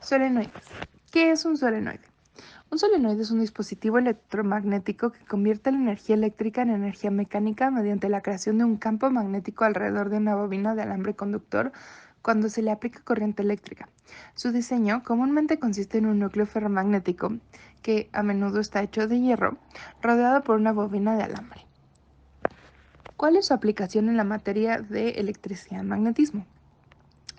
Solenoides. ¿Qué es un solenoide? Un solenoide es un dispositivo electromagnético que convierte la energía eléctrica en energía mecánica mediante la creación de un campo magnético alrededor de una bobina de alambre conductor cuando se le aplica corriente eléctrica. Su diseño comúnmente consiste en un núcleo ferromagnético, que a menudo está hecho de hierro, rodeado por una bobina de alambre. ¿Cuál es su aplicación en la materia de electricidad y magnetismo?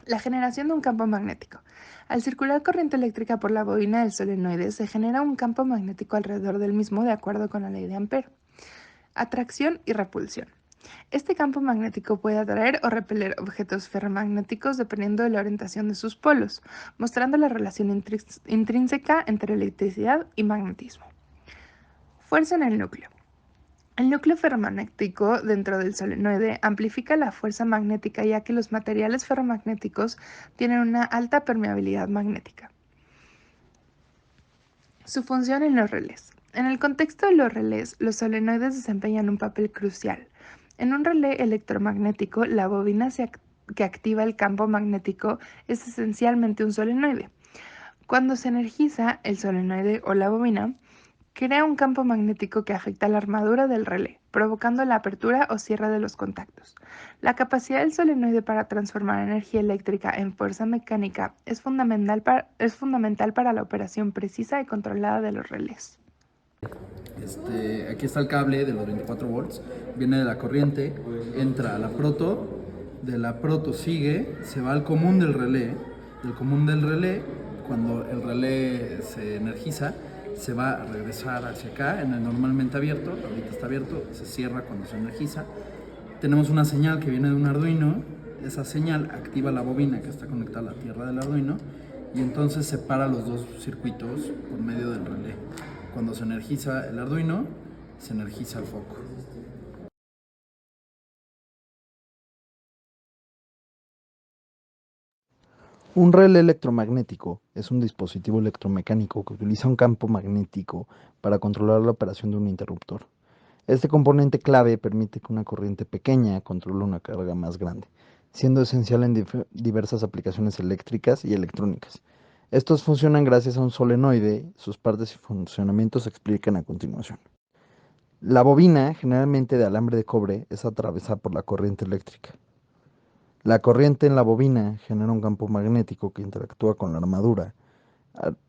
La generación de un campo magnético. Al circular corriente eléctrica por la bobina del solenoide, se genera un campo magnético alrededor del mismo de acuerdo con la ley de Ampere. Atracción y repulsión. Este campo magnético puede atraer o repeler objetos ferromagnéticos dependiendo de la orientación de sus polos, mostrando la relación intrínseca entre electricidad y magnetismo. Fuerza en el núcleo. El núcleo ferromagnético dentro del solenoide amplifica la fuerza magnética ya que los materiales ferromagnéticos tienen una alta permeabilidad magnética. Su función en los relés. En el contexto de los relés, los solenoides desempeñan un papel crucial. En un relé electromagnético, la bobina que activa el campo magnético es esencialmente un solenoide. Cuando se energiza el solenoide o la bobina, crea un campo magnético que afecta la armadura del relé, provocando la apertura o cierre de los contactos. La capacidad del solenoide para transformar energía eléctrica en fuerza mecánica es fundamental para la operación precisa y controlada de los relés. Aquí está el cable de los 24 volts, viene de la corriente, entra a la proto, de la proto sigue, se va al común del relé, cuando el relé se energiza, se va a regresar hacia acá, en el normalmente abierto, ahorita está abierto, se cierra cuando se energiza. Tenemos una señal que viene de un Arduino, esa señal activa la bobina que está conectada a la tierra del Arduino y entonces separa los dos circuitos por medio del relé. Cuando se energiza el Arduino, se energiza el foco. Un relé electromagnético es un dispositivo electromecánico que utiliza un campo magnético para controlar la operación de un interruptor. Este componente clave permite que una corriente pequeña controle una carga más grande, siendo esencial en diversas aplicaciones eléctricas y electrónicas. Estos funcionan gracias a un solenoide, sus partes y funcionamiento se explican a continuación. La bobina, generalmente de alambre de cobre, es atravesada por la corriente eléctrica. La corriente en la bobina genera un campo magnético que interactúa con la armadura,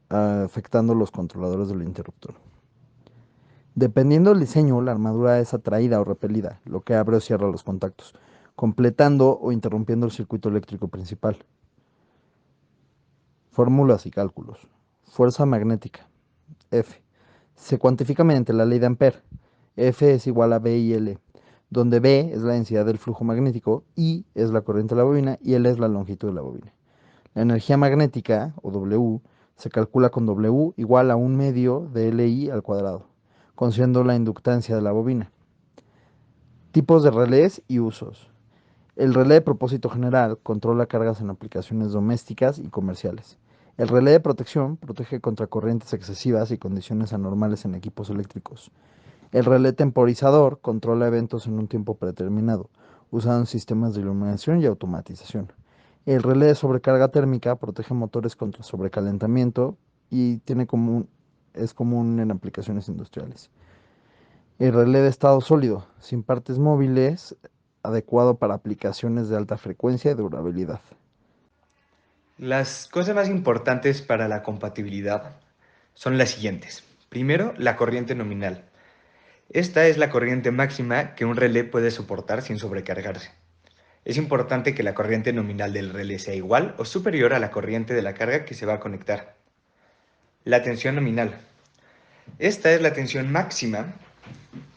afectando los controladores del interruptor. Dependiendo del diseño, la armadura es atraída o repelida, lo que abre o cierra los contactos, completando o interrumpiendo el circuito eléctrico principal. Fórmulas y cálculos. Fuerza magnética, F. Se cuantifica mediante la ley de Ampere. F es igual a B y L, donde B es la densidad del flujo magnético, I es la corriente de la bobina y L es la longitud de la bobina. La energía magnética, o W, se calcula con W igual a 1/2 de LI al cuadrado, considerando la inductancia de la bobina. Tipos de relés y usos. El relé de propósito general controla cargas en aplicaciones domésticas y comerciales. El relé de protección protege contra corrientes excesivas y condiciones anormales en equipos eléctricos. El relé temporizador controla eventos en un tiempo predeterminado, usando sistemas de iluminación y automatización. El relé de sobrecarga térmica protege motores contra sobrecalentamiento y es común en aplicaciones industriales. El relé de estado sólido, sin partes móviles, adecuado para aplicaciones de alta frecuencia y durabilidad. Las cosas más importantes para la compatibilidad son las siguientes. Primero, la corriente nominal. Esta es la corriente máxima que un relé puede soportar sin sobrecargarse. Es importante que la corriente nominal del relé sea igual o superior a la corriente de la carga que se va a conectar. La tensión nominal. Esta es la tensión máxima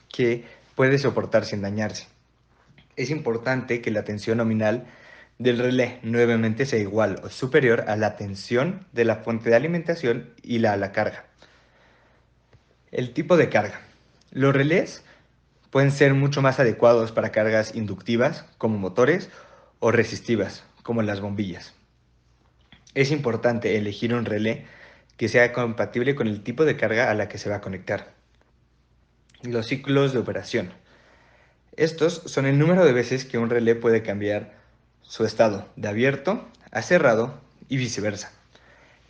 que puede soportar sin dañarse. Es importante que la tensión nominal del relé nuevamente sea igual o superior a la tensión de la fuente de alimentación y la carga. El tipo de carga. Los relés pueden ser mucho más adecuados para cargas inductivas, como motores, o resistivas, como las bombillas. Es importante elegir un relé que sea compatible con el tipo de carga a la que se va a conectar. Los ciclos de operación. Estos son el número de veces que un relé puede cambiar su estado de abierto a cerrado y viceversa.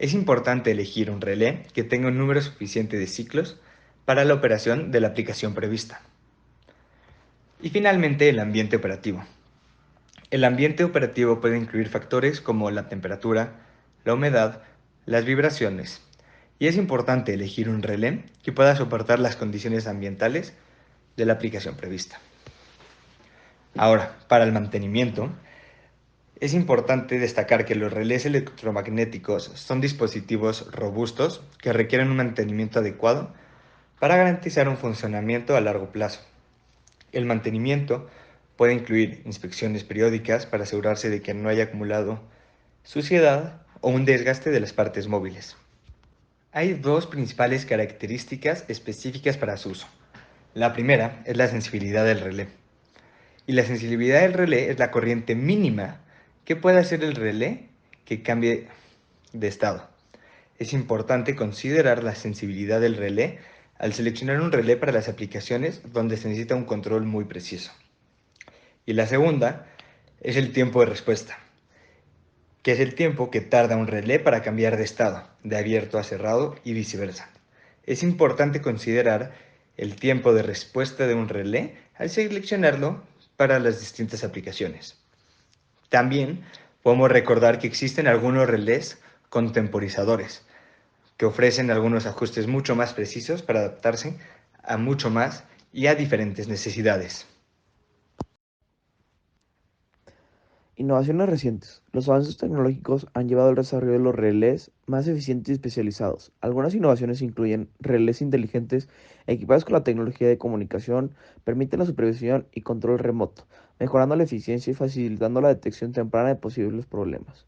Es importante elegir un relé que tenga un número suficiente de ciclos para la operación de la aplicación prevista. Y finalmente, el ambiente operativo. El ambiente operativo puede incluir factores como la temperatura, la humedad, las vibraciones, y es importante elegir un relé que pueda soportar las condiciones ambientales de la aplicación prevista. Ahora, para el mantenimiento, es importante destacar que los relés electromagnéticos son dispositivos robustos que requieren un mantenimiento adecuado para garantizar un funcionamiento a largo plazo. El mantenimiento puede incluir inspecciones periódicas para asegurarse de que no haya acumulado suciedad o un desgaste de las partes móviles. Hay dos principales características específicas para su uso. La primera es la sensibilidad del relé. Y la sensibilidad del relé es la corriente mínima que puede hacer el relé que cambie de estado. Es importante considerar la sensibilidad del relé al seleccionar un relé para las aplicaciones donde se necesita un control muy preciso. Y la segunda es el tiempo de respuesta, que es el tiempo que tarda un relé para cambiar de estado, de abierto a cerrado y viceversa. Es importante considerar el tiempo de respuesta de un relé al seleccionarlo para las distintas aplicaciones. También podemos recordar que existen algunos relés con temporizadores, que ofrecen algunos ajustes mucho más precisos para adaptarse a mucho más y a diferentes necesidades. Innovaciones recientes. Los avances tecnológicos han llevado al desarrollo de los relés más eficientes y especializados. Algunas innovaciones incluyen relés inteligentes equipados con la tecnología de comunicación, permiten la supervisión y control remoto, mejorando la eficiencia y facilitando la detección temprana de posibles problemas.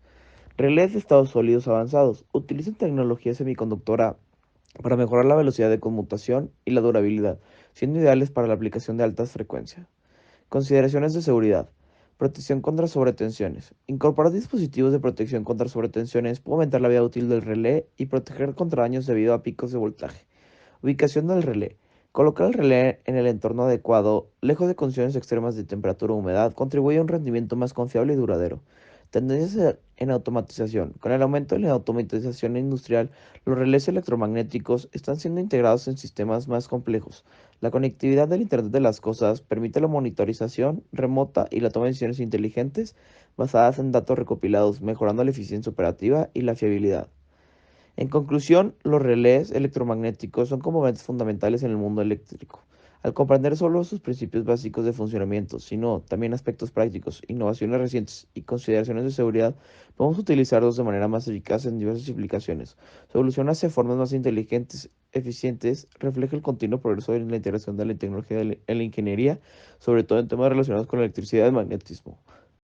Relés de estados sólidos avanzados. Utilizan tecnología semiconductora para mejorar la velocidad de conmutación y la durabilidad, siendo ideales para la aplicación de altas frecuencias. Consideraciones de seguridad. Protección contra sobretensiones. Incorporar dispositivos de protección contra sobretensiones puede aumentar la vida útil del relé y proteger contra daños debido a picos de voltaje. Ubicación del relé. Colocar el relé en el entorno adecuado, lejos de condiciones extremas de temperatura o humedad, contribuye a un rendimiento más confiable y duradero. Tendencias en automatización. Con el aumento de la automatización industrial, los relés electromagnéticos están siendo integrados en sistemas más complejos. La conectividad del Internet de las Cosas permite la monitorización remota y la toma de decisiones inteligentes basadas en datos recopilados, mejorando la eficiencia operativa y la fiabilidad. En conclusión, los relés electromagnéticos son componentes fundamentales en el mundo eléctrico. Al comprender solo sus principios básicos de funcionamiento, sino también aspectos prácticos, innovaciones recientes y consideraciones de seguridad, podemos utilizarlos de manera más eficaz en diversas aplicaciones. Su evolución hacia formas más inteligentes, eficientes, refleja el continuo progreso en la integración de la tecnología en la ingeniería, sobre todo en temas relacionados con la electricidad y el magnetismo.